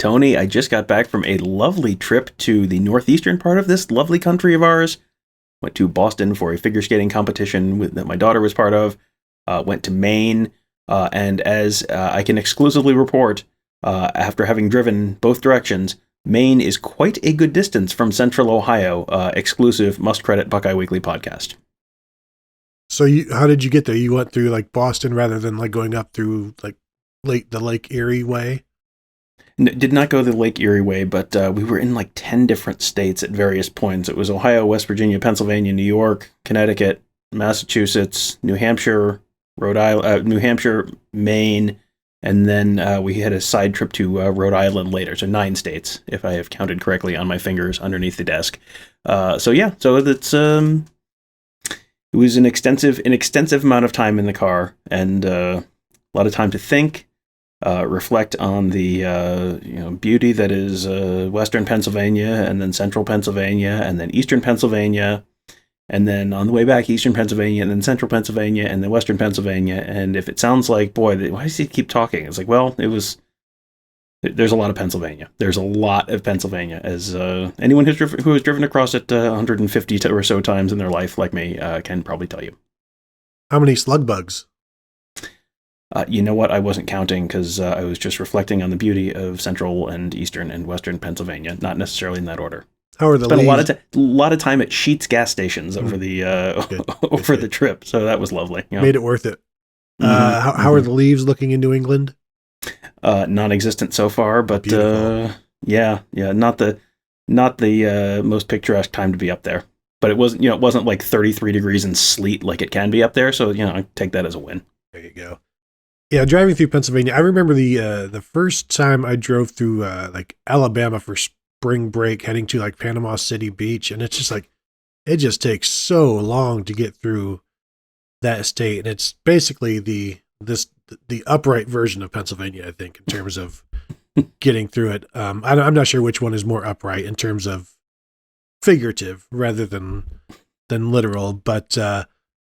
Tony, I just got back from a lovely trip to the northeastern part of this lovely country of ours. Went to Boston for a figure skating competition that my daughter was part of. Went to Maine, and as I can exclusively report, after having driven both directions, Maine is quite a good distance from Central Ohio. Exclusive, must credit Buckeye Weekly Podcast. So how did you get there? You went through like Boston rather than like going up through like the Lake Erie way? Did not go the Lake Erie way, but we were in like 10 different states at various points. It was Ohio, West Virginia, Pennsylvania, New York, Connecticut, Massachusetts, New Hampshire, Rhode Island, New Hampshire, Maine, and then we had a side trip to Rhode Island later. So 9 states, if I have counted correctly on my fingers underneath the desk. So it's it was an extensive amount of time in the car, and a lot of time to think. Reflect on the beauty that is western Pennsylvania, and then central Pennsylvania, and then eastern Pennsylvania, and then on the way back eastern Pennsylvania, and then central Pennsylvania, and then western Pennsylvania. And if it sounds like, boy, why does he keep talking? It's like, well, there's a lot of Pennsylvania. There's a lot of Pennsylvania, as anyone who has driven across it 150 or so times in their life, like me, can probably tell you. How many slug bugs? You know what? I wasn't counting because I was just reflecting on the beauty of central and eastern and western Pennsylvania, not necessarily in that order. How are the Spent leaves? a lot of time at Sheetz gas stations over the over the trip, so that was lovely. You know? Made it worth it. How are the leaves looking in New England? Non-existent so far, but yeah, not the most picturesque time to be up there. But it wasn't like 33 degrees and sleet like it can be up there, so I take that as a win. There you go. Yeah, driving through Pennsylvania, I remember the first time I drove through like Alabama for spring break, heading to like Panama City Beach, and it's just like it just takes so long to get through that state, and it's basically the upright version of Pennsylvania, I think, in terms of getting through it. I'm not sure which one is more upright in terms of figurative rather than literal, but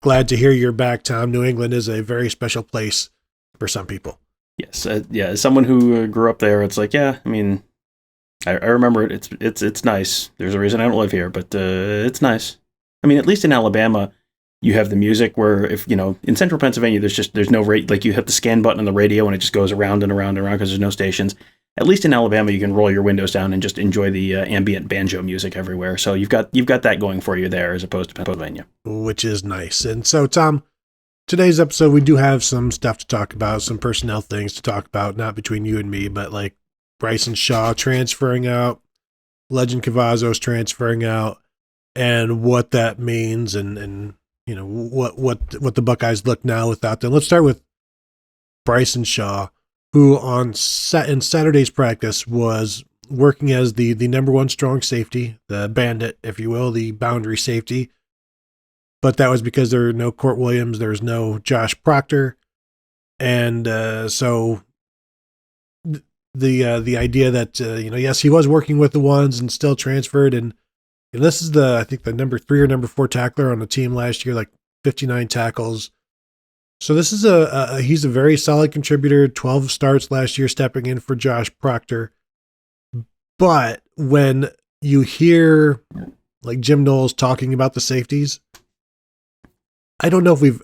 glad to hear you're back, Tom. New England is a very special place for some people. Yes, as someone who grew up there, it's like, yeah, I mean, I remember it. It's nice. There's a reason I don't live here, but it's nice. I mean, at least in Alabama, you have the music where if in central Pennsylvania, there's no rate. Like you hit the scan button on the radio and it just goes around and around and around because there's no stations. At least in Alabama, you can roll your windows down and just enjoy the ambient banjo music everywhere. So you've got that going for you there, as opposed to Pennsylvania, which is nice. And so, Tom, today's episode, we do have some stuff to talk about, some personnel things to talk about, not between you and me, but like Bryson Shaw transferring out, Lejond Cavazos transferring out, and what that means, and what the Buckeyes look now without them. Let's start with Bryson Shaw, who in Saturday's practice was working as the number one strong safety, the bandit, if you will, the boundary safety. But that was because there were no Court Williams, there's no Josh Proctor, and so the idea that yes, he was working with the ones and still transferred, and this is I think the number 3 or number 4 tackler on the team last year, like 59 tackles. So this is he's a very solid contributor. 12 starts last year, stepping in for Josh Proctor. But when you hear like Jim Knowles talking about the safeties, I don't know if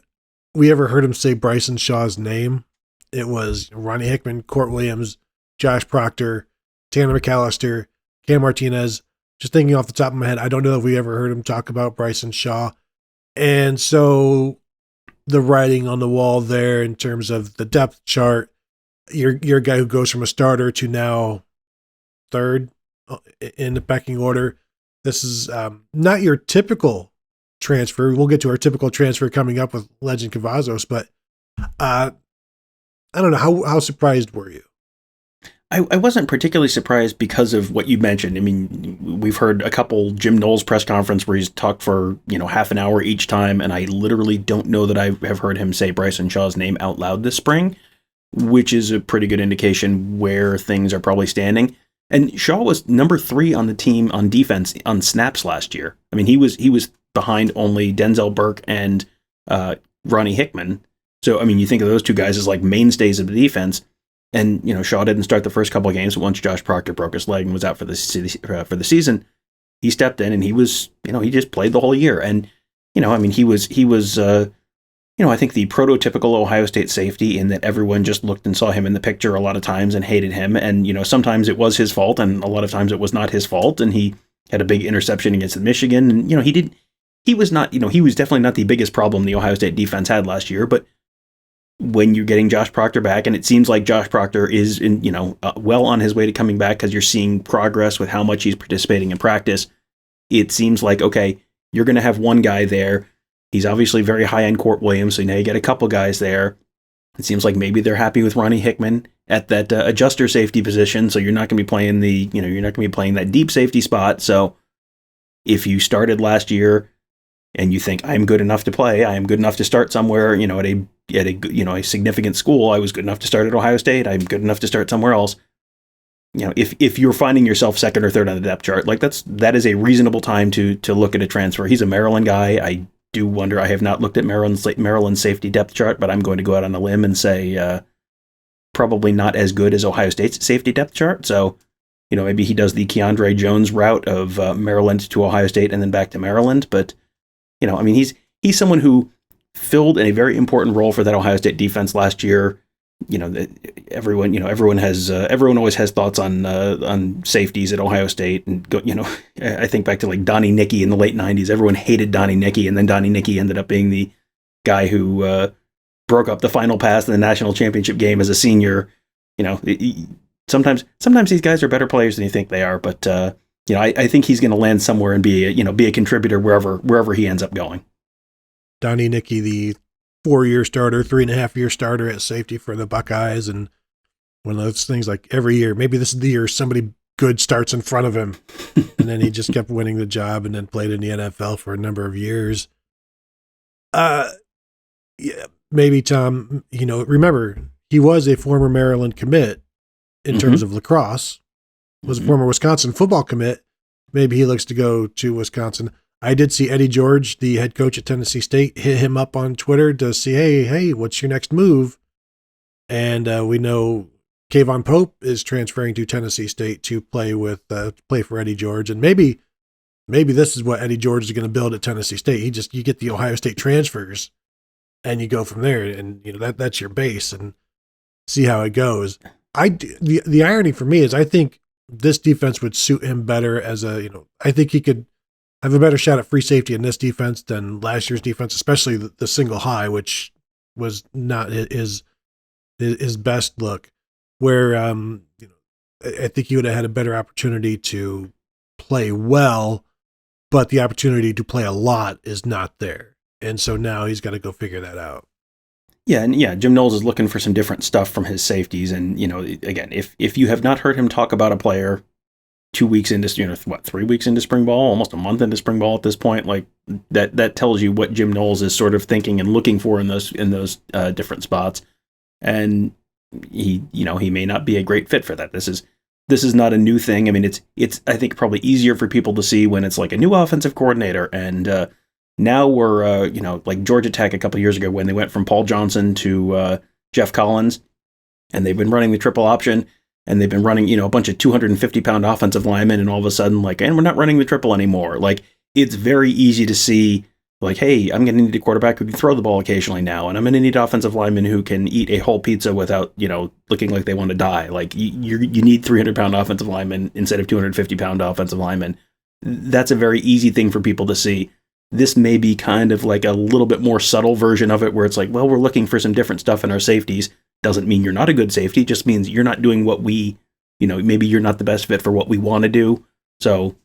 we ever heard him say Bryson Shaw's name. It was Ronnie Hickman, Court Williams, Josh Proctor, Tanner McAllister, Cam Martinez. Just thinking off the top of my head, I don't know if we ever heard him talk about Bryson Shaw. And so the writing on the wall there in terms of the depth chart, you're a guy who goes from a starter to now third in the pecking order. This is not your typical transfer. We'll get to our typical transfer coming up with Lejond Cavazos, but I don't know, how surprised were you? I wasn't particularly surprised because of what you mentioned. I mean, we've heard a couple Jim Knowles press conference where he's talked for, half an hour each time, and I literally don't know that I have heard him say Bryson Shaw's name out loud this spring, which is a pretty good indication where things are probably standing. And Shaw was number 3 on the team on defense on snaps last year. I mean, he was behind only Denzel Burke and Ronnie Hickman. So, I mean, you think of those two guys as like mainstays of the defense. And, Shaw didn't start the first couple of games, but once Josh Proctor broke his leg and was out for the season, he stepped in and he was, he just played the whole year. And, he was I think the prototypical Ohio State safety in that everyone just looked and saw him in the picture a lot of times and hated him. And, sometimes it was his fault and a lot of times it was not his fault. And he had a big interception against Michigan. And, he was definitely not the biggest problem the Ohio State defense had last year. But when you're getting Josh Proctor back, and it seems like Josh Proctor is well on his way to coming back because you're seeing progress with how much he's participating in practice. It seems like, okay, you're going to have one guy there. He's obviously very high on Court Williams, so now you get a couple guys there. It seems like maybe they're happy with Ronnie Hickman at that adjuster safety position, so you're not going to be playing that deep safety spot. So if you started last year and you think I'm good enough to play, I am good enough to start somewhere, at a significant school. I was good enough to start at Ohio State. I'm good enough to start somewhere else. If you're finding yourself second or third on the depth chart, like that is a reasonable time to look at a transfer. He's a Maryland guy. I do wonder. I have not looked at Maryland's safety depth chart, but I'm going to go out on a limb and say probably not as good as Ohio State's safety depth chart. So, maybe he does the Keandre Jones route of Maryland to Ohio State and then back to Maryland. But he's someone who filled a very important role for that Ohio State defense last year. Everyone always has thoughts on safeties at Ohio State, and I think back to like Donnie Nicky in the late '90s. Everyone hated Donnie Nicky, and then Donnie Nicky ended up being the guy who broke up the final pass in the national championship game as a senior. Sometimes these guys are better players than you think they are, but I think he's going to land somewhere and be a contributor wherever he ends up going. Donnie Nicky, the 4-year starter, 3.5-year starter at safety for the Buckeyes. And one of those things like every year, maybe this is the year somebody good starts in front of him. And then he just kept winning the job and then played in the NFL for a number of years. Yeah, maybe Tom, remember he was a former Maryland commit in terms of lacrosse, was a former Wisconsin football commit. Maybe he looks to go to Wisconsin. I did see Eddie George, the head coach at Tennessee State, hit him up on Twitter to see, hey, what's your next move? And we know Kayvon Pope is transferring to Tennessee State to play for Eddie George. And maybe this is what Eddie George is going to build at Tennessee State. You get the Ohio State transfers and you go from there, and that's your base, and see how it goes. The irony for me is I think this defense would suit him better as I think he could have a better shot at free safety in this defense than last year's defense, especially the single high, which was not his best look. Where I think he would have had a better opportunity to play well, but the opportunity to play a lot is not there, and so now he's got to go figure that out. Yeah, and Jim Knowles is looking for some different stuff from his safeties, and again, if you have not heard him talk about a player 2 weeks into 3 weeks into spring ball, almost a month into spring ball at this point, like that tells you what Jim Knowles is sort of thinking and looking for in those different spots. And he may not be a great fit for that. This is not a new thing. I mean, it's I think probably easier for people to see when it's like a new offensive coordinator. And now we're like Georgia Tech a couple of years ago when they went from Paul Johnson to Jeff Collins, and they've been running the triple option. And they've been running, a bunch of 250-pound offensive linemen, and all of a sudden, and we're not running the triple anymore. Like, it's very easy to see, like, hey, I'm going to need a quarterback who can throw the ball occasionally now, and I'm going to need offensive linemen who can eat a whole pizza without, looking like they want to die. Like, you need 300-pound offensive linemen instead of 250-pound offensive linemen. That's a very easy thing for people to see. This may be kind of like a little bit more subtle version of it, where it's like, well, we're looking for some different stuff in our safeties. Doesn't mean you're not a good safety, just means you're not doing what we, maybe you're not the best fit for what we want to do. So,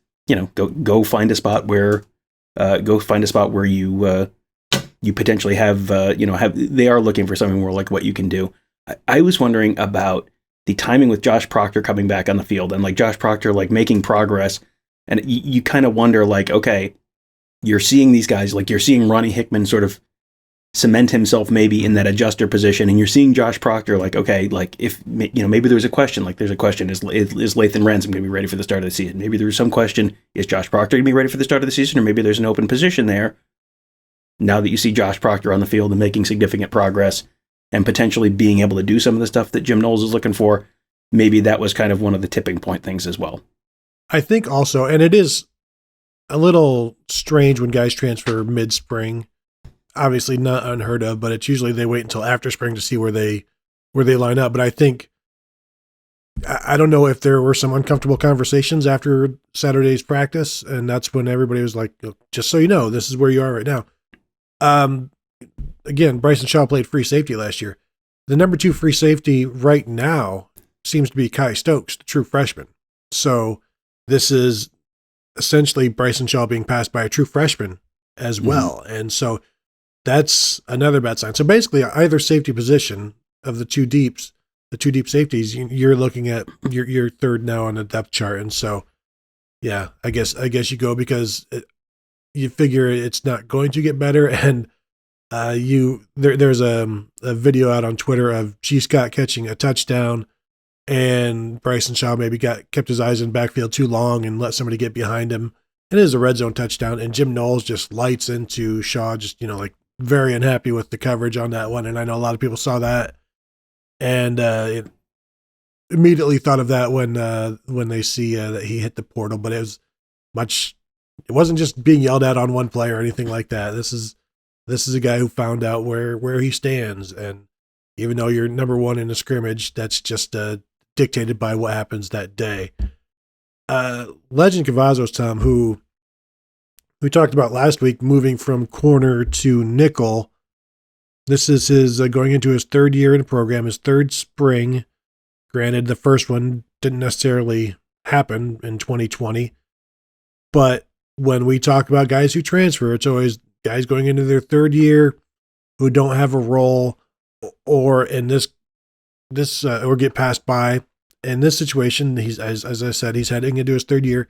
go find a spot where you potentially have they are looking for something more like what you can do. I was wondering about the timing with Josh Proctor coming back on the field, and like Josh Proctor, like making progress. And you kind of wonder, like, okay, you're seeing these guys, like you're seeing Ronnie Hickman sort of cement himself maybe in that adjuster position, and you're seeing Josh Proctor, like, okay, like if maybe there's a question, is Lathan Ransom going to be ready for the start of the season? Maybe there's some question, is Josh Proctor going to be ready for the start of the season? Or maybe there's an open position there. Now that you see Josh Proctor on the field and making significant progress, and potentially being able to do some of the stuff that Jim Knowles is looking for, maybe that was kind of one of the tipping point things as well. I think also, and it is a little strange when guys transfer mid-spring. Obviously not unheard of, but it's usually they wait until after spring to see where they line up. But I think, I don't know if there were some uncomfortable conversations after Saturday's practice, and that's when everybody was like, just so you know, this is where you are right now. Again, Bryson Shaw played free safety last year. The number 2 free safety right now seems to be Kai Stokes, the true freshman. So this is essentially Bryson Shaw being passed by a true freshman as well. And so that's another bad sign. So basically, either safety position of the two deep safeties, you're looking at your third now on the depth chart. And so, yeah, I guess you go because you figure it's not going to get better. And there's a video out on Twitter of G. Scott catching a touchdown, and Bryson Shaw maybe kept his eyes in backfield too long and let somebody get behind him. It is a red zone touchdown, and Jim Knowles just lights into Shaw, just like very unhappy with the coverage on that one. And I know a lot of people saw that and immediately thought of that when they see that he hit the portal. But it wasn't just being yelled at on one play or anything like that. This is a guy who found out where he stands, and even though you're number 1 in a scrimmage, that's just dictated by what happens that day. Lejond Cavazos, Tom, who we talked about last week, moving from corner to nickel. This is his going into his 3rd year in the program, his 3rd spring. Granted, the first one didn't necessarily happen in 2020, but when we talk about guys who transfer, it's always guys going into their 3rd year who don't have a role, or in this or get passed by. In this situation, he's as I said, he's heading into his 3rd year.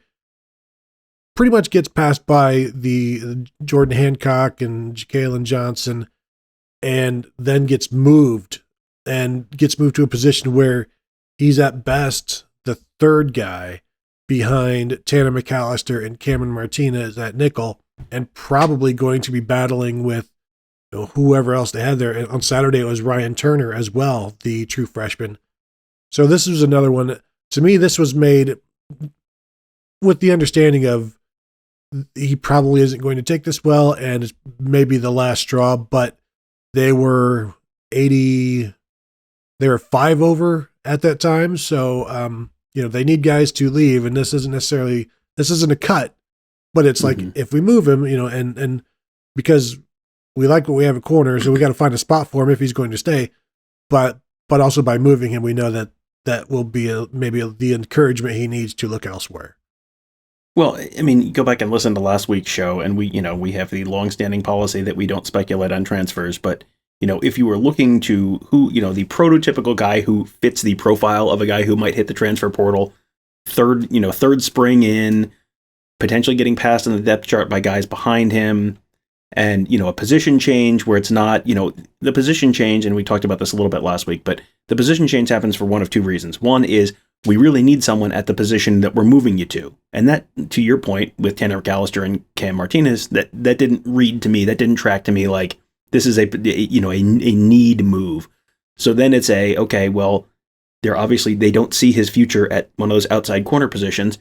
Pretty much gets passed by the Jordan Hancock and Jalen Johnson, and then gets moved to a position where he's at best the 3rd guy behind Tanner McAllister and Cameron Martinez at nickel, and probably going to be battling with whoever else they had there. And on Saturday, it was Ryan Turner as well, the true freshman. So this was another one. To me, this was made with the understanding of he probably isn't going to take this well, and it's maybe the last straw, but they were 5 over at that time. So, they need guys to leave, and this isn't a cut, but it's like, if we move him, and because we like what we have at corner, so we got to find a spot for him if he's going to stay. But also by moving him, we know that will be maybe the encouragement he needs to look elsewhere. Well, I mean, go back and listen to last week's show, and we have the longstanding policy that we don't speculate on transfers. But if you were looking to the prototypical guy who fits the profile of a guy who might hit the transfer portal, third spring in, potentially getting passed on the depth chart by guys behind him. And, a position change where it's not, the position change, and we talked about this a little bit last week, but the position change happens for one of 2 reasons. One is we really need someone at the position that we're moving you to. And that, to your point, with Tanner McAllister and Cam Martinez, that didn't read to me, that didn't track to me like this is a need move. So then it's okay, well, they don't see his future at one of those outside corner positions.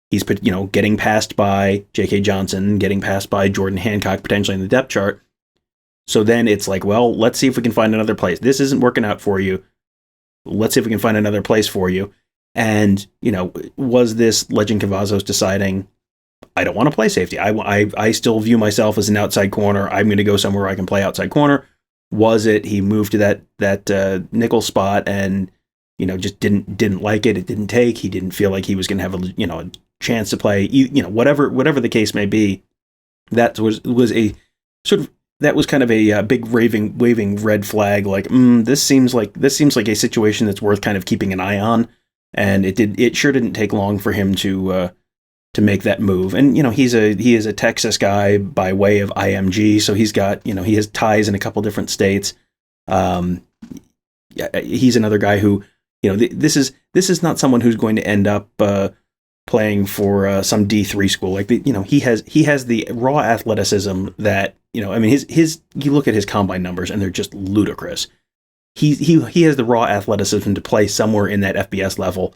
He's getting passed by J.K. Johnson, getting passed by Jordan Hancock, potentially in the depth chart. So then it's like, well, let's see if we can find another place. This isn't working out for you. Let's see if we can find another place for you. And, was this Lejond Cavazos deciding, I don't want to play safety. I still view myself as an outside corner. I'm going to go somewhere where I can play outside corner. Was it he moved to that nickel spot and, just didn't like it. It didn't take. He didn't feel like he was going to have a chance to play, whatever the case may be. That was a sort of, that was kind of a big waving red flag. Like, this seems like a situation that's worth kind of keeping an eye on. And it sure didn't take long for him to make that move. And, he is a Texas guy by way of IMG. So he's got, he has ties in a couple different states. He's another guy who, this is not someone who's going to end up playing for some D3 school. Like, he has the raw athleticism that, you look at his combine numbers and they're just ludicrous. he has the raw athleticism to play somewhere in that FBS level.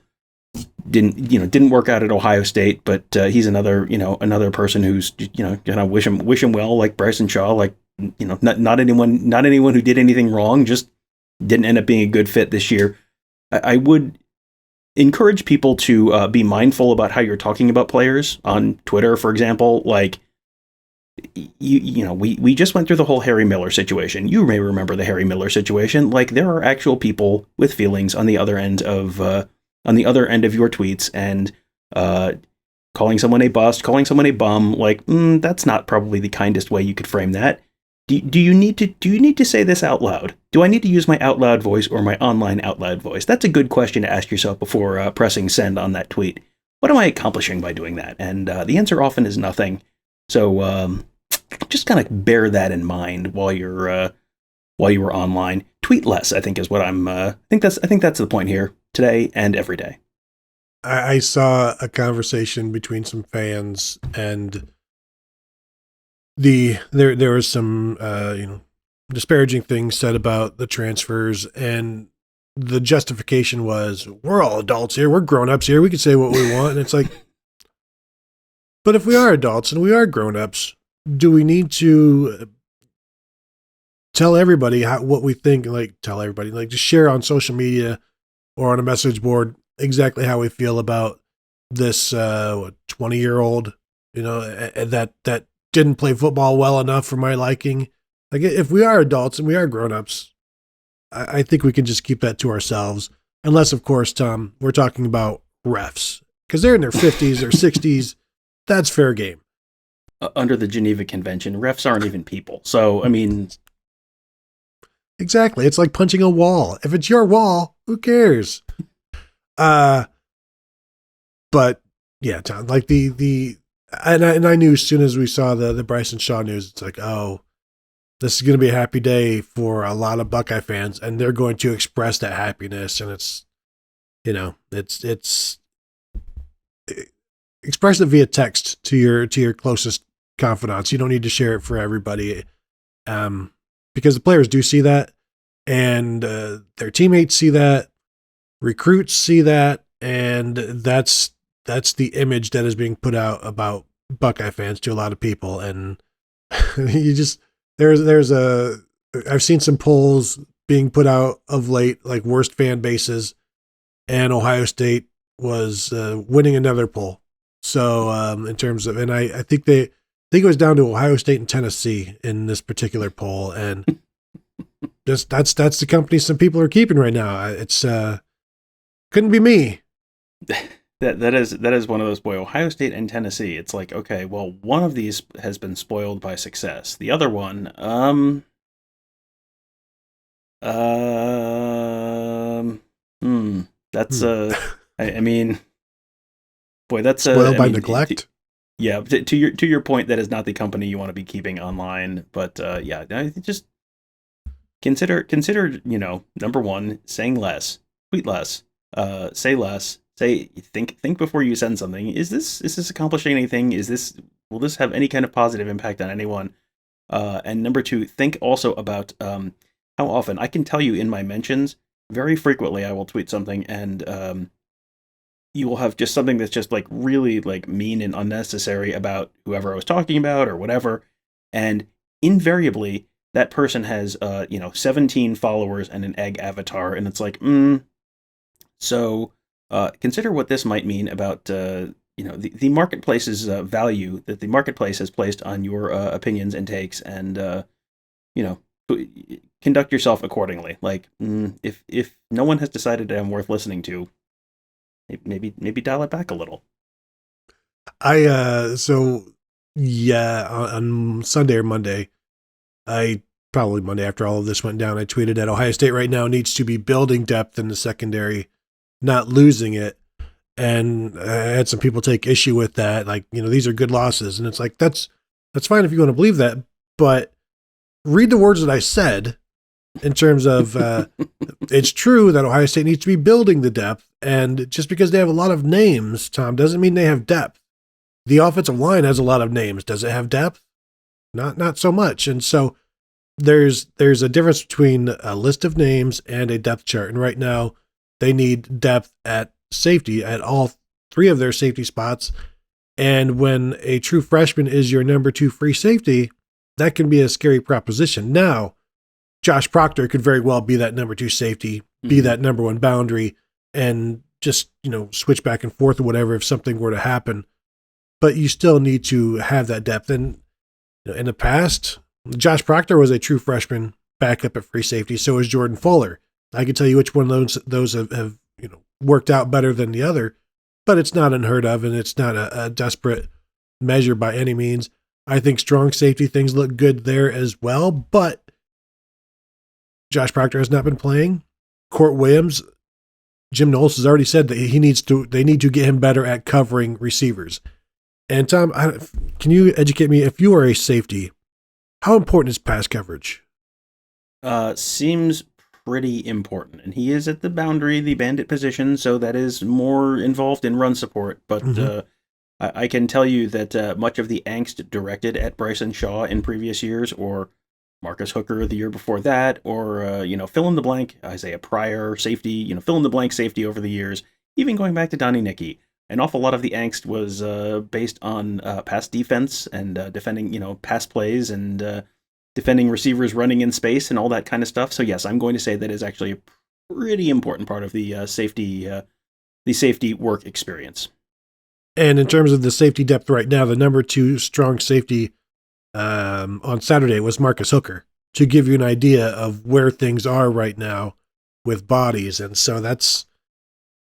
Didn't work out at Ohio State, but he's another person who's gonna wish him well, like Bryson Shaw, like not anyone who did anything wrong, just didn't end up being a good fit this year. I would encourage people to be mindful about how you're talking about players on Twitter, for example. Like, we just went through the whole Harry Miller situation. You may remember the Harry Miller situation. Like, there are actual people with feelings on the other end of your tweets, and calling someone a bust, calling someone a bum. Like, that's not probably the kindest way you could frame that. Do you need to say this out loud? Do I need to use my out loud voice or my online out loud voice? That's a good question to ask yourself before pressing send on that tweet. What am I accomplishing by doing that? And the answer often is nothing. So just kind of bear that in mind while you're online. Tweet less, I think, is what I think that's the point here today and every day. I saw a conversation between some fans, and there was some disparaging things said about the transfers, and the justification was, we're all adults here, we're grown-ups here, we can say what we want. And it's like, but if we are adults and we are grown-ups, do we need to tell everybody what we think? Like, tell everybody, like, just share on social media or on a message board exactly how we feel about this 20-year-old, that didn't play football well enough for my liking. Like, if we are adults and we are grown-ups, I think we can just keep that to ourselves. Unless, of course, Tom, we're talking about refs, because they're in their 50s or 60s. That's fair game. Under the Geneva Convention, refs aren't even people. So, I mean... Exactly. It's like punching a wall. If it's your wall, who cares? But yeah, Tom, like and I knew as soon as we saw the Bryson Shaw news, it's like, oh, this is going to be a happy day for a lot of Buckeye fans, and they're going to express that happiness. And it's express it via text to your closest confidants. You don't need to share it for everybody, because the players do see that, and their teammates see that, recruits see that, and that's the image that is being put out about Buckeye fans to a lot of people. And you just, I've seen some polls being put out of late, like worst fan bases, and Ohio State was winning another poll. So in terms of, and I think it was down to Ohio State and Tennessee in this particular poll, and just that's the company some people are keeping right now. It's couldn't be me. That is one of those, boy, Ohio State and Tennessee. It's like, okay, well, one of these has been spoiled by success. The other one, that's I mean, boy, that's spoiled by neglect. Yeah, to your point, that is not the company you want to be keeping online. But yeah, just consider, number one, saying less, tweet less, say less. Think before you send something. Is this accomplishing anything? Will this have any kind of positive impact on anyone? And number two, think also about how often. I can tell you in my mentions, very frequently I will tweet something, and you will have just something that's just like really like mean and unnecessary about whoever I was talking about or whatever, and invariably that person has 17 followers and an egg avatar, and it's like so. Consider what this might mean about the marketplace's value that the marketplace has placed on your opinions and takes, and conduct yourself accordingly. Like, if no one has decided that I'm worth listening to, maybe dial it back a little. On Sunday or Monday, probably Monday after all of this went down, I tweeted that Ohio State right now needs to be building depth in the secondary, not losing it. And I had some people take issue with that. Like, these are good losses. And it's like, that's fine if you want to believe that, but read the words that I said in terms of, it's true that Ohio State needs to be building the depth. And just because they have a lot of names, Tom, doesn't mean they have depth. The offensive line has a lot of names. Does it have depth? Not so much. And so there's a difference between a list of names and a depth chart. And right now they need depth at safety at all three of their safety spots. And when a true freshman is your number 2 free safety, that can be a scary proposition. Now, Josh Proctor could very well be that number 2 safety, be that number 1 boundary, and just, switch back and forth or whatever if something were to happen. But you still need to have that depth. And in the past, Josh Proctor was a true freshman backup at free safety. So is Jordan Fuller. I can tell you which one of those have worked out better than the other, but it's not unheard of, and it's not a desperate measure by any means. I think strong safety things look good there as well, but Josh Proctor has not been playing. Court Williams, Jim Knowles has already said that they need to get him better at covering receivers. And Tom, can you educate me, if you are a safety, how important is pass coverage? Seems pretty important. And he is at the boundary, the bandit position, so that is more involved in run support. But I can tell you that much of the angst directed at Bryson Shaw in previous years, or Marcus Hooker the year before that, or, fill in the blank, Isaiah Pryor, safety, fill in the blank safety over the years, even going back to Donnie Nicky. An awful lot of the angst was based on pass defense and defending, pass plays and defending receivers running in space and all that kind of stuff. So yes, I'm going to say that is actually a pretty important part of the safety work experience. And in terms of the safety depth right now, the number 2 strong safety on Saturday was Marcus Hooker, to give you an idea of where things are right now with bodies. And so that's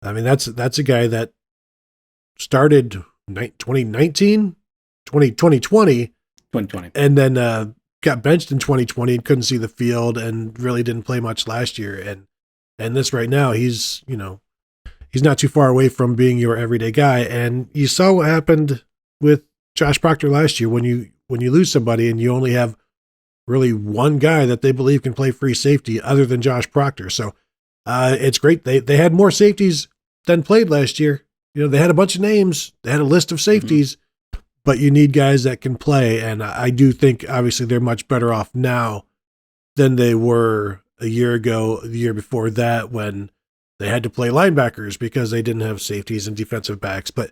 a guy that started 2020, and then got benched in 2020 and couldn't see the field and really didn't play much last year. And this right now, he's not too far away from being your everyday guy. And you saw what happened with Josh Proctor last year when you lose somebody and you only have really one guy that they believe can play free safety other than Josh Proctor. So it's great. They had more safeties than played last year. They had a bunch of names. They had a list of safeties, but you need guys that can play. And I do think, obviously, they're much better off now than they were a year ago, the year before that, when they had to play linebackers because they didn't have safeties and defensive backs. But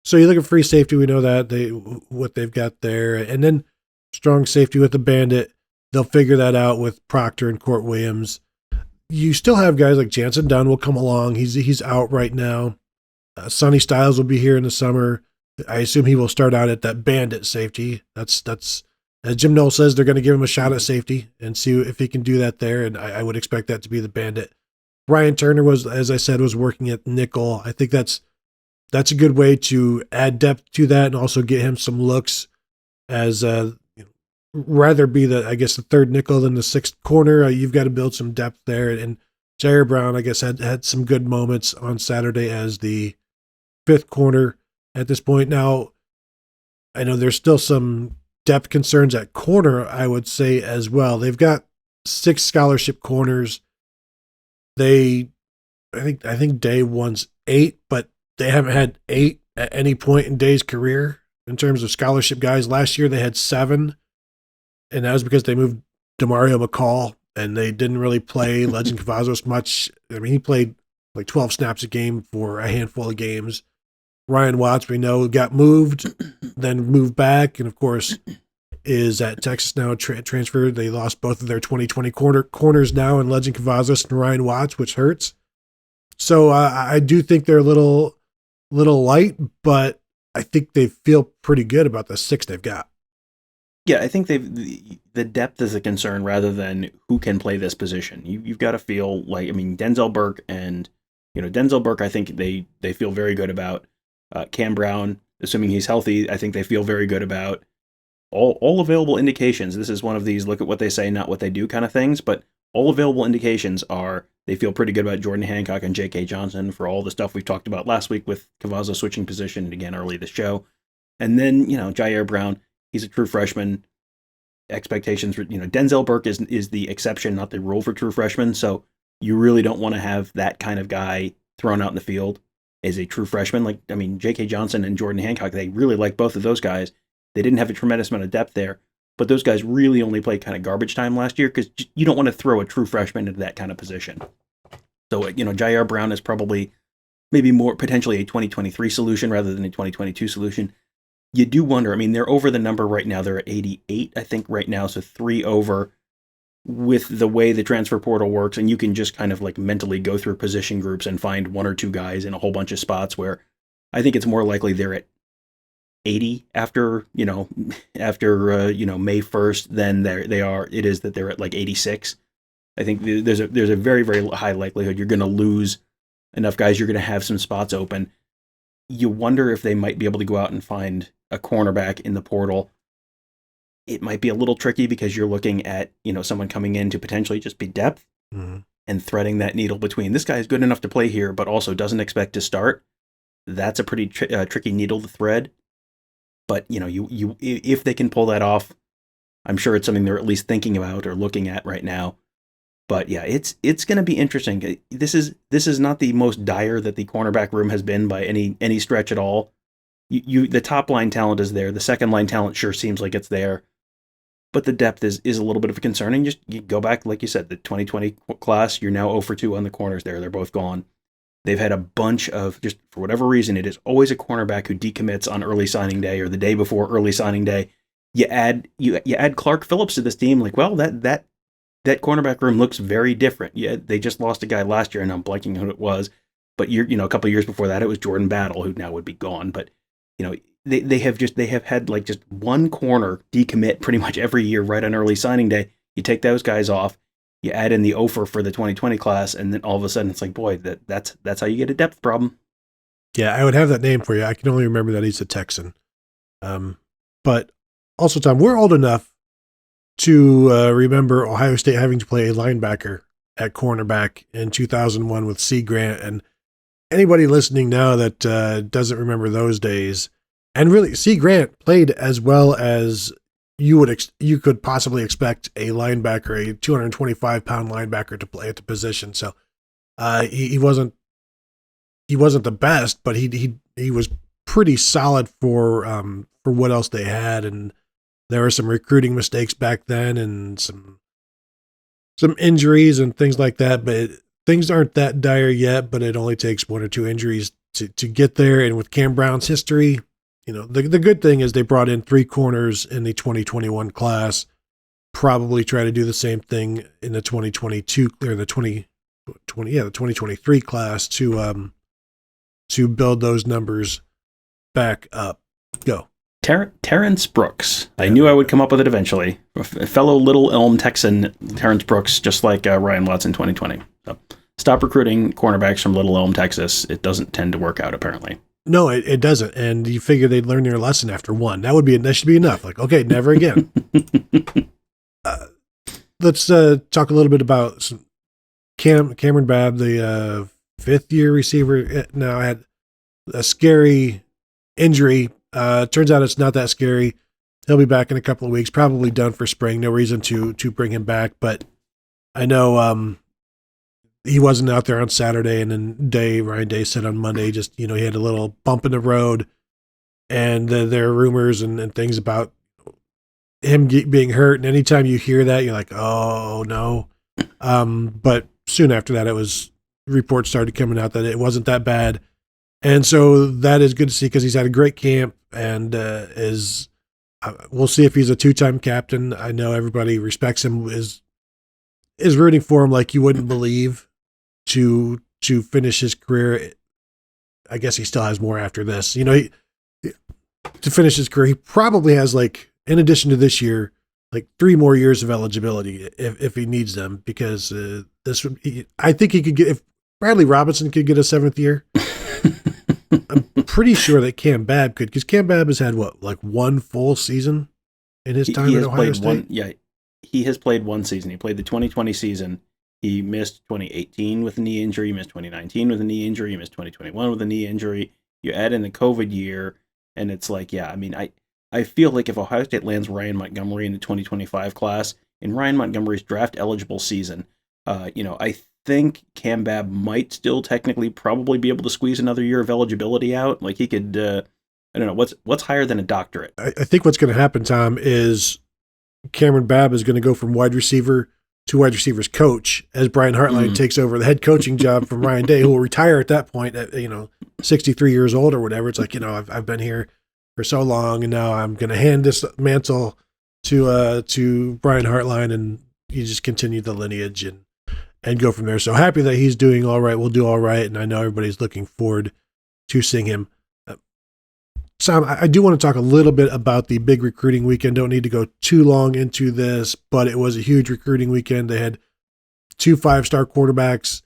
so you look at free safety, we know that what they've got there. And then strong safety with the Bandit, they'll figure that out with Proctor and Court Williams. You still have guys like Jansen Dunn will come along. He's out right now. Sonny Styles will be here in the summer. I assume he will start out at that Bandit safety. That's as Jim Knowles says, they're going to give him a shot at safety and see if he can do that there. And I would expect that to be the Bandit. Ryan Turner was, as I said, was working at nickel. I think that's a good way to add depth to that and also get him some looks as rather be the third nickel than the sixth corner. You've got to build some depth there. And Jair Brown, I guess, had some good moments on Saturday as the fifth corner at this point. Now, I know there's still some depth concerns at corner, I would say, as well. They've got 6 scholarship corners. I think Day wants 8, but they haven't had 8 at any point in Day's career in terms of scholarship guys. Last year they had 7, and that was because they moved DeMario McCall, and they didn't really play Lejond Cavazos much. I mean, he played like 12 snaps a game for a handful of games. Ryan Watts, we know, got moved, then moved back, and of course is at Texas now, transferred. They lost both of their 2020 corners now in Lejond Cavazos and Ryan Watts, which hurts. So I do think they're a little light, but I think they feel pretty good about the 6 they've got. Yeah, I think the depth is a concern rather than who can play this position. You've got to feel like, I mean, Denzel Burke, I think they feel very good about. Kam Brown, assuming he's healthy, I think they feel very good about. All available indications. This is one of these look at what they say, not what they do kind of things, but all available indications are they feel pretty good about Jordan Hancock and J.K. Johnson for all the stuff we talked about last week with Cavazos switching position and again early this show. And then, Jair Brown, he's a true freshman. Expectations for, Denzel Burke is the exception, not the rule for true freshmen. So you really don't want to have that kind of guy thrown out in the field as a true freshman. J.K. Johnson and Jordan Hancock, they really like both of those guys. They didn't have a tremendous amount of depth there. but those guys really only played kind of garbage time last year because you don't want to throw a true freshman into that kind of position. So, Jair Brown is probably maybe more potentially a 2023 solution rather than a 2022 solution. You do wonder, I mean, they're over the number right now. They're at 88, I think, right now. So 3 over with the way the transfer portal works. And you can just kind of like mentally go through position groups and find 1 or 2 guys in a whole bunch of spots where I think it's more likely they're at 80 after May 1st than it is that they're at like 86. I think there's a very, very high likelihood you're going to lose enough guys. You're going to have some spots open. You wonder if they might be able to go out and find a cornerback in the portal. It might be a little tricky because you're looking at, someone coming in to potentially just be depth and threading that needle between this guy is good enough to play here, but also doesn't expect to start. That's a pretty tricky needle to thread. But, if they can pull that off, I'm sure it's something they're at least thinking about or looking at right now. But yeah, it's going to be interesting. This is not the most dire that the cornerback room has been by any stretch at all. The top line talent is there. The second line talent sure seems like it's there. But the depth is a little bit of a concern. And you go back, like you said, the 2020 class, you're now 0 for 2 on the corners there. They're both gone. They've had a bunch of, just for whatever reason, it is always a cornerback who decommits on early signing day or the day before early signing day. You add Clark Phillips to this team, like, well, that cornerback room looks very different. Yeah, they just lost a guy last year, and I'm blanking who it was. But a couple of years before that, it was Jordan Battle, who now would be gone. But they have had like just one corner decommit pretty much every year right on early signing day. You take those guys off, you add in the offer for the 2020 class, and then all of a sudden it's like, boy, that's how you get a depth problem. Yeah, I would have that name for you. I can only remember that he's a Texan. But also, Tom, we're old enough to remember Ohio State having to play a linebacker at cornerback in 2001 with C. Grant. And anybody listening now that doesn't remember those days, and really C. Grant played as well as you could possibly expect a linebacker, a 225-pound linebacker, to play at the position. So he wasn't the best, but he was pretty solid for what else they had. And there were some recruiting mistakes back then and some injuries and things like that, but things aren't that dire yet, but it only takes 1 or 2 injuries to get there. And with Cam Brown's history, the good thing is they brought in 3 corners in the 2021 class, probably try to do the same thing in the 2022 or the 2023 class to build those numbers back up. Go. Terrence Brooks. I knew I would come up with it eventually. A fellow Little Elm Texan, Terrence Brooks, just like Ryan Watson 2020. So stop recruiting cornerbacks from Little Elm, Texas. It doesn't tend to work out, apparently. No, it doesn't. And you figure they'd learn their lesson after one. That should be enough. Like, okay, never again. Let's talk a little bit about Cameron Babb, the 5th-year receiver. Now had a scary injury. Turns out it's not that scary. He'll be back in a couple of weeks, probably done for spring. No reason to bring him back, but I know he wasn't out there on Saturday, and then Ryan Day said on Monday, just, he had a little bump in the road, and there are rumors and things about him being hurt, and anytime you hear that, you're like, oh, no. But soon after that, reports started coming out that it wasn't that bad. And so that is good to see because he's had a great camp and we'll see if he's a 2-time captain. I know everybody respects him, is rooting for him like you wouldn't believe to finish his career. I guess he still has more after this. To finish his career, he probably has, like, in addition to this year, like 3 more years of eligibility if he needs them, because I think he could get, if Bradley Robinson could get a 7th year. I'm pretty sure that Kam Babb could, because Kam Babb has had like 1 full season in his time at Ohio State. He has played 1 season. He played the 2020 season. He missed 2018 with a knee injury. He missed 2019 with a knee injury. He missed 2021 with a knee injury. You add in the COVID year, and it's like, I feel like if Ohio State lands Ryan Montgomery in the 2025 class, in Ryan Montgomery's draft eligible season, I think Kam Babb might still technically probably be able to squeeze another year of eligibility out. Like he could, I don't know, what's higher than a doctorate? I think what's going to happen, Tom, is Kam Babb is going to go from wide receiver to wide receivers coach as Brian Hartline takes over the head coaching job from Ryan Day, who will retire at that point at 63 years old or whatever. It's like, I've been here for so long, and now I'm going to hand this mantle to Brian Hartline, and you just continue the lineage and go from there. So happy that he's doing all right. We'll do all right, and I know everybody's looking forward to seeing him. Sam, I do want to talk a little bit about the big recruiting weekend. Don't need to go too long into this, but it was a huge recruiting weekend. They had 2 5-star quarterbacks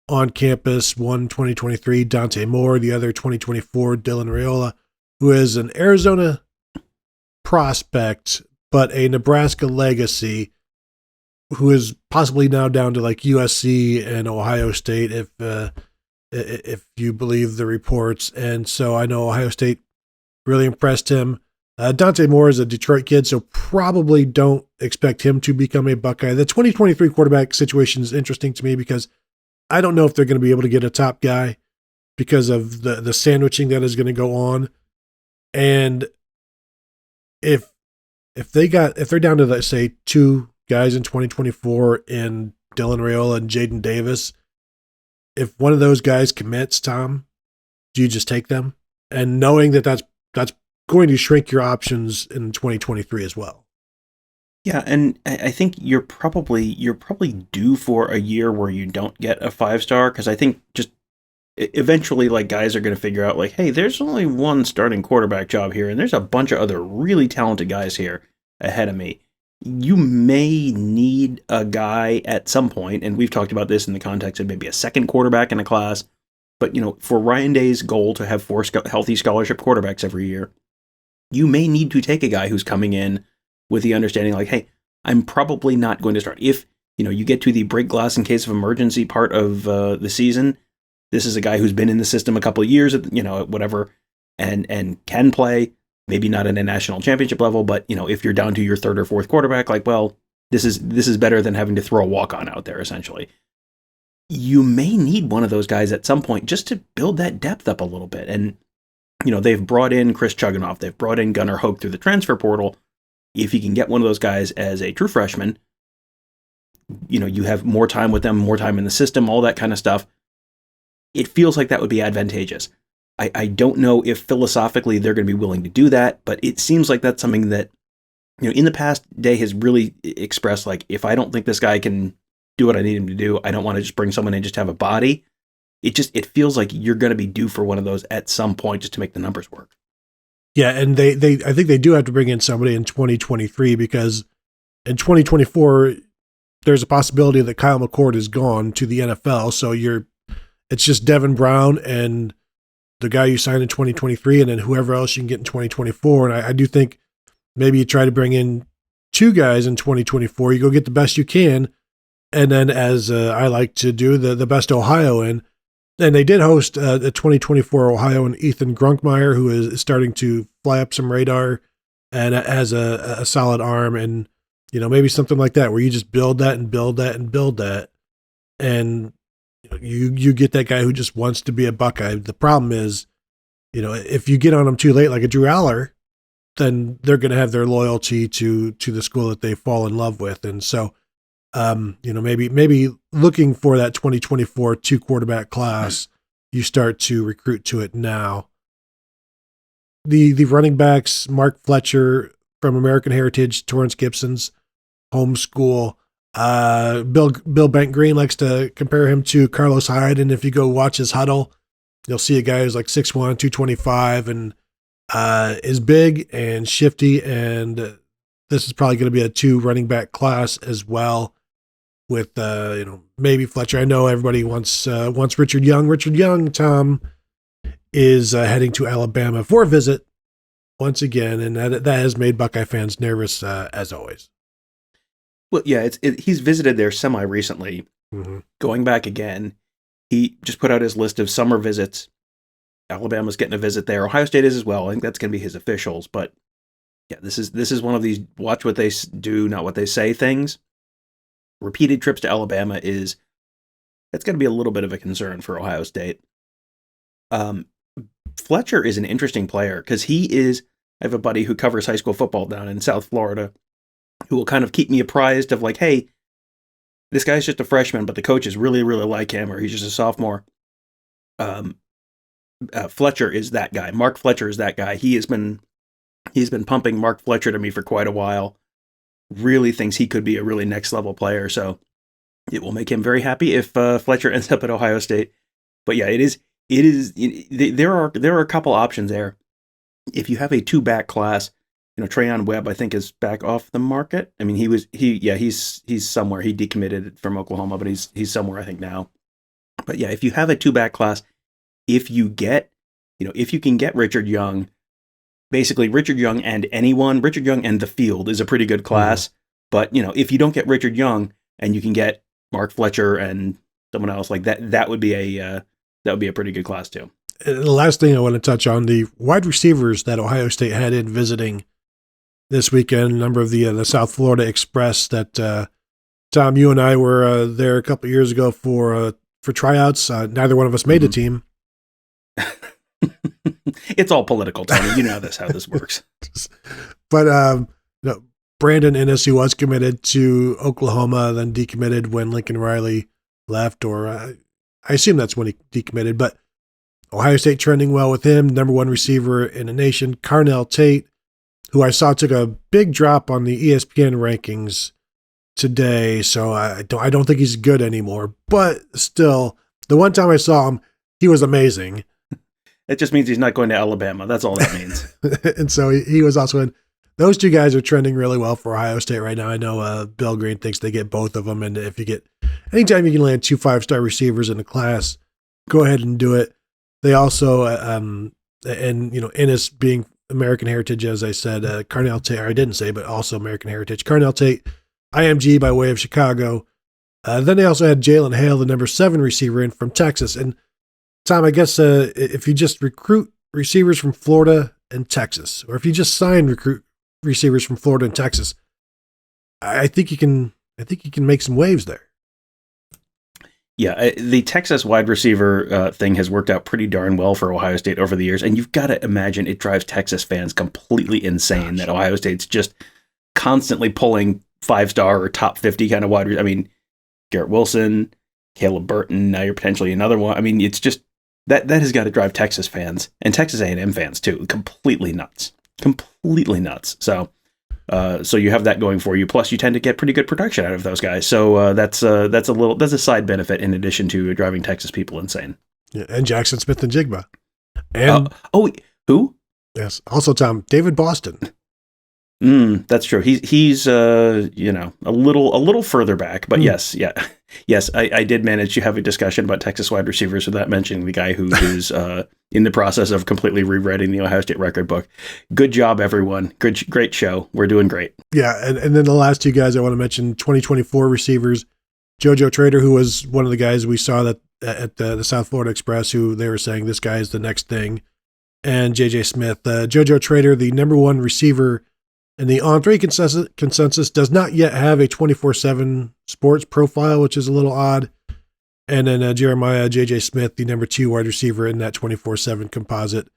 on campus, one 2023, Dante Moore, the other 2024, Dylan Raiola, who is an Arizona prospect, but a Nebraska legacy, who is possibly now down to like USC and Ohio State, if you believe the reports. And so I know Ohio State really impressed him. Dante Moore is a Detroit kid, so probably don't expect him to become a Buckeye. The 2023 quarterback situation is interesting to me because I don't know if they're going to be able to get a top guy because of the sandwiching that is going to go on. And if they're down to, let's say, 2 guys in 2024 in Dylan Raiola and Jaden Davis, if one of those guys commits, Tom, do you just take them? And knowing that that's going to shrink your options in 2023 as well. Yeah, and I think you're probably due for a year where you don't get a 5-star, because I think just eventually, like, guys are going to figure out, like, hey, there's only one starting quarterback job here, and there's a bunch of other really talented guys here ahead of me. You may need a guy at some point, and we've talked about this in the context of maybe a second quarterback in a class. But, for Ryan Day's goal to have 4 healthy scholarship quarterbacks every year, you may need to take a guy who's coming in with the understanding, like, hey, I'm probably not going to start. If, you get to the break glass in case of emergency part of the season, this is a guy who's been in the system a couple of years, whatever, and can play, maybe not at a national championship level, but, if you're down to your 3rd or 4th quarterback, like, well, this is better than having to throw a walk-on out there, essentially. You may need one of those guys at some point just to build that depth up a little bit. And, they've brought in Chris Chuganoff. They've brought in Gunnar Hoke through the transfer portal. If you can get one of those guys as a true freshman, you have more time with them, more time in the system, all that kind of stuff. It feels like that would be advantageous. I don't know if philosophically they're going to be willing to do that, but it seems like that's something that, in the past, Day has really expressed, like, if I don't think this guy can do what I need him to do, I don't want to just bring someone in just to have a body. It feels like you're going to be due for one of those at some point just to make the numbers work. Yeah, and I think they do have to bring in somebody in 2023, because in 2024 there's a possibility that Kyle McCord is gone to the NFL. So it's just Devin Brown and the guy you signed in 2023, and then whoever else you can get in 2024. And I do think maybe you try to bring in 2 guys in 2024. You go get the best you can. And then, as I like to do, the best Ohioan. And they did host a 2024 Ohioan, Ethan Grunkmeyer, who is starting to fly up some radar and has a solid arm. And, maybe something like that, where you just build that and build that and build that. And you get that guy who just wants to be a Buckeye. The problem is, if you get on them too late, like a Drew Aller, then they're going to have their loyalty to the school that they fall in love with. And so, maybe looking for that 2024 2 quarterback class, you start to recruit to it now. The running backs, Mark Fletcher from American Heritage, Torrance Gibson's home school. Bill Bent Green likes to compare him to Carlos Hyde, and if you go watch his huddle, you'll see a guy who's like 6'1", 225, and is big and shifty, and this is probably going to be a 2 running back class as well. With maybe Fletcher. I know everybody wants Richard Young. Richard Young, Tom, is heading to Alabama for a visit once again, and that has made Buckeye fans nervous as always. Well, yeah, he's visited there semi recently. Mm-hmm. Going back again, he just put out his list of summer visits. Alabama's getting a visit there. Ohio State is as well. I think that's going to be his officials. But yeah, this is one of these watch what they do, not what they say things. Repeated trips to Alabama that's going to be a little bit of a concern for Ohio State. Fletcher is an interesting player because I have a buddy who covers high school football down in South Florida, who will kind of keep me apprised of like, hey, this guy's just a freshman, but the coaches really, really like him, or he's just a sophomore. Fletcher is that guy. Mark Fletcher is that guy. He's been pumping Mark Fletcher to me for quite a while. Really thinks he could be a really next level player. So it will make him very happy if Fletcher ends up at Ohio State. But yeah, it is. There are a couple options there. If you have a 2-back class, Trayon Webb, I think, is back off the market. I mean, he's somewhere. He decommitted from Oklahoma, but he's somewhere, I think, now. But yeah, if you have a 2-back class, if you can get Richard Young, basically Richard Young and the field is a pretty good class. But, if you don't get Richard Young and you can get Mark Fletcher and someone else like that, that would be a pretty good class too. And the last thing I want to touch on, the wide receivers that Ohio State had in visiting this weekend, a number of the South Florida Express that, Tom, you and I were there a couple of years ago for tryouts. Neither one of us made the team. It's all political, Tony. You know how this works. But Brandon Innes, who was committed to Oklahoma, then decommitted when Lincoln Riley left, or I assume that's when he decommitted. But Ohio State trending well with him, number 1 receiver in the nation. Carnell Tate, who I saw took a big drop on the ESPN rankings today, so I don't think he's good anymore. But still, the one time I saw him, he was amazing. It just means he's not going to Alabama. That's all that means. And so he was also in. Those two guys are trending really well for Ohio State right now. I know Bill Green thinks they get both of them, and if you get anytime you can land 2 5-star receivers in a class, go ahead and do it. They also Innes being American heritage, as I said, Carnell Tate, or I didn't say, but also American heritage. Carnell Tate, IMG by way of Chicago. Then they also had Jaylen Hale, the number 7 receiver in from Texas. And Tom, I guess if you just recruit receivers from Florida and Texas, or if you just recruit receivers from Florida and Texas, I think you can make some waves there. Yeah, the Texas wide receiver thing has worked out pretty darn well for Ohio State over the years, and you've got to imagine it drives Texas fans completely insane that Ohio State's just constantly pulling 5-star or top 50 kind of wide receivers. I mean, Garrett Wilson, Caleb Burton, now you're potentially another one. I mean, it's just that has got to drive Texas fans and Texas A&M fans too completely nuts. So you have that going for you. Plus, you tend to get pretty good production out of those guys. So that's a side benefit in addition to driving Texas people insane. Yeah, and Jackson Smith and Jigba. And who? Yes. Also, Tom, David Boston. That's true. He's a little further back, but yes. I did manage to have a discussion about Texas wide receivers without mentioning the guy who's in the process of completely rewriting the Ohio State record book. Good job, everyone. Great show. We're doing great. Yeah, and then the last two guys I want to mention, 2024 receivers, JoJo Trader, who was one of the guys we saw that at the South Florida Express, who they were saying this guy is the next thing, and JJ Smith. JoJo Trader, the number 1 receiver in the On3 consensus, does not yet have a 24/7 sports profile, which is a little odd. And then Jeremiah JJ Smith, the number 2 wide receiver in that 24/7 composite,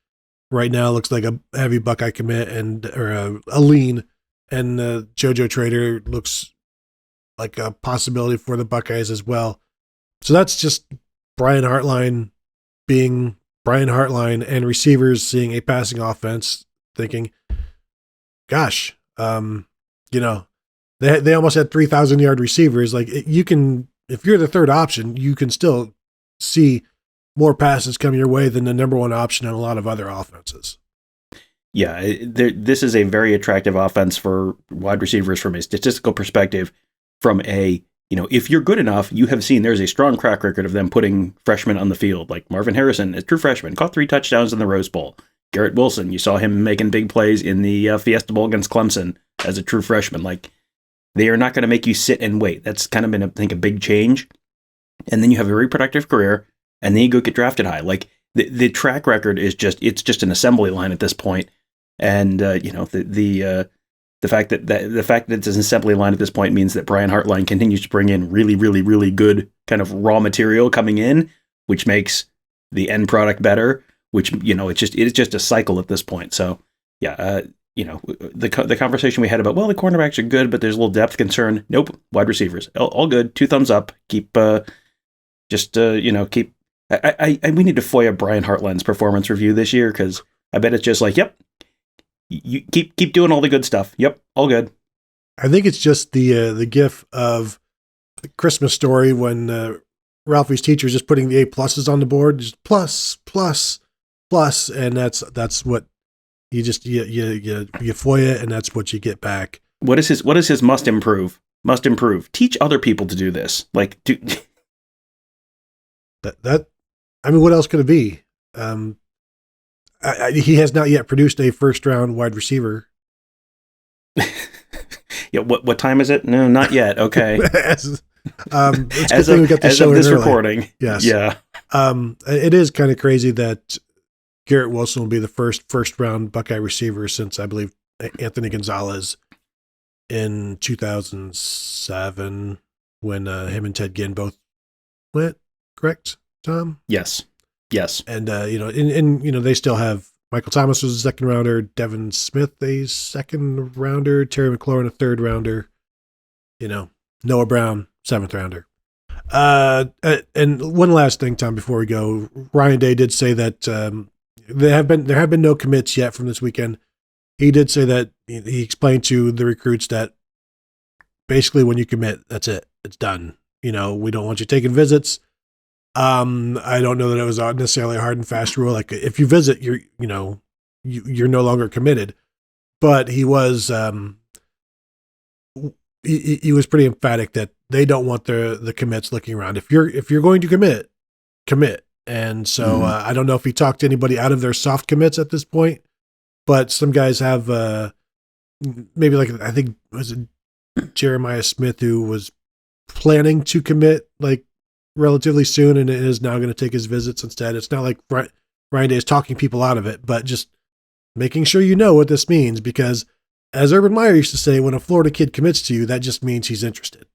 right now looks like a heavy Buckeye commit or a lean. And JoJo Trader looks like a possibility for the Buckeyes as well. So that's just Brian Hartline being Brian Hartline and receivers seeing a passing offense, thinking, gosh, they almost had 3,000-yard receivers. Like you can, if you're the third option, you can still see more passes come your way than the number 1 option in a lot of other offenses. Yeah, this is a very attractive offense for wide receivers from a statistical perspective. From a, if you're good enough, you have seen there's a strong track record of them putting freshmen on the field. Like Marvin Harrison, a true freshman, caught 3 touchdowns in the Rose Bowl. Garrett Wilson, you saw him making big plays in the Fiesta Bowl against Clemson as a true freshman. Like, they are not going to make you sit and wait. That's kind of been, I think, a big change. And then you have a very productive career, and then you go get drafted high. Like, the track record is just an assembly line at this point. And the fact that it's an assembly line at this point means that Brian Hartline continues to bring in really, really, really good kind of raw material coming in, which makes the end product better. Which, it's just a cycle at this point. So, yeah, the conversation we had about, well, the cornerbacks are good, but there's a little depth concern. Nope. Wide receivers, all good. 2 thumbs up. Keep, keep. We need to FOIA Brian Hartline's performance review this year, because I bet it's just like, yep, you keep doing all the good stuff. Yep, all good. I think it's just the gif of the Christmas Story when Ralphie's teacher is just putting the A+ on the board, just plus, and that's what you FOIA, and that's what you get back. What is his must improve? Must improve. Teach other people to do this. Like, that. I mean, what else could it be? He has not yet produced a first-round wide receiver. Yeah. What time is it? No, not yet. Okay. It's as of, we got the show this early. Recording. Yes. Yeah. It is kind of crazy that Garrett Wilson will be the first-round Buckeye receiver since, I believe, Anthony Gonzalez in 2007 when him and Ted Ginn both went. Correct, Tom? Yes. And they still have Michael Thomas was a second rounder, Devin Smith a second rounder, Terry McLaurin a third rounder, Noah Brown 7th rounder. And one last thing, Tom, before we go, Ryan Day did say that there have been no commits yet from this weekend. He did say that he explained to the recruits that basically when you commit, that's it, it's done. We don't want you taking visits. I don't know that it was necessarily a hard and fast rule. Like if you visit, you're no longer committed. But he was he was pretty emphatic that they don't want the commits looking around. If you're going to commit. And so I don't know if he talked to anybody out of their soft commits at this point, but some guys have maybe like I think was it Jeremiah Smith who was planning to commit like relatively soon and is now going to take his visits instead. It's not like Ryan Day is talking people out of it, but just making sure you know what this means, because as Urban Meyer used to say, when a Florida kid commits to you, that just means he's interested.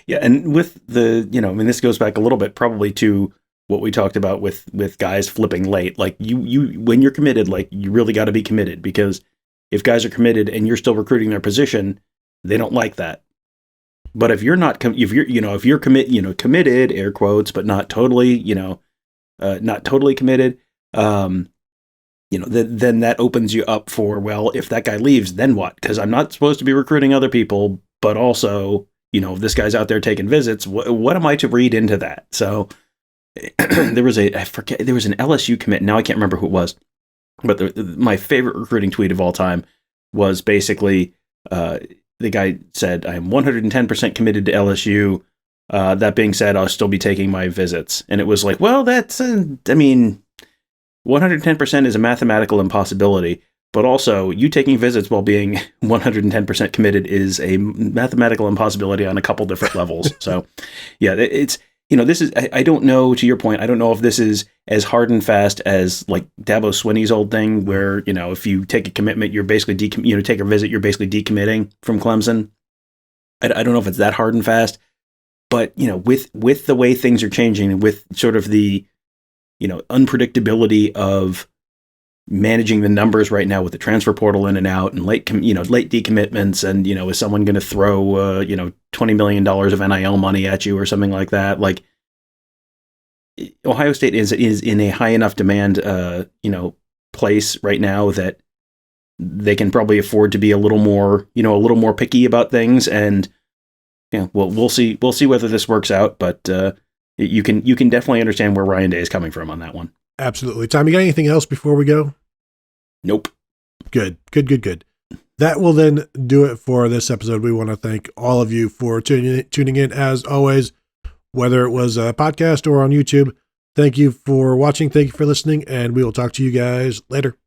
Yeah. And with this goes back a little bit probably to what we talked about with guys flipping late. Like you when you're committed, like you really got to be committed, because if guys are committed and you're still recruiting their position, they don't like that. But if you're not, if you're committed, air quotes, but not totally, not totally committed, then that opens you up for, well, if that guy leaves, then what? Because I'm not supposed to be recruiting other people, but also, if this guy's out there taking visits, what am I to read into that? So there was an LSU commit. Now I can't remember who it was, but my favorite recruiting tweet of all time was basically, the guy said, I am 110% committed to LSU. That being said, I'll still be taking my visits. And it was like, well, 110% is a mathematical impossibility, but also you taking visits while being 110% committed is a mathematical impossibility on a couple different levels. So yeah, it's, this is, I don't know, to your point, I don't know if this is as hard and fast as like Dabo Swinney's old thing where, if you take a commitment, you're basically take a visit, you're basically decommitting from Clemson. I don't know if it's that hard and fast, but, with the way things are changing and with sort of the, unpredictability of managing the numbers right now with the transfer portal in and out and late decommitments and, is someone going to throw, $20 million of NIL money at you or something like that? Like Ohio State is in a high enough demand, place right now that they can probably afford to be a little more picky about things. And we'll see whether this works out, but, you can definitely understand where Ryan Day is coming from on that one. Absolutely. Tom, you got anything else before we go? Nope. Good. That will then do it for this episode. We want to thank all of you for tuning in as always, whether it was a podcast or on YouTube. Thank you for watching. Thank you for listening, and we will talk to you guys later.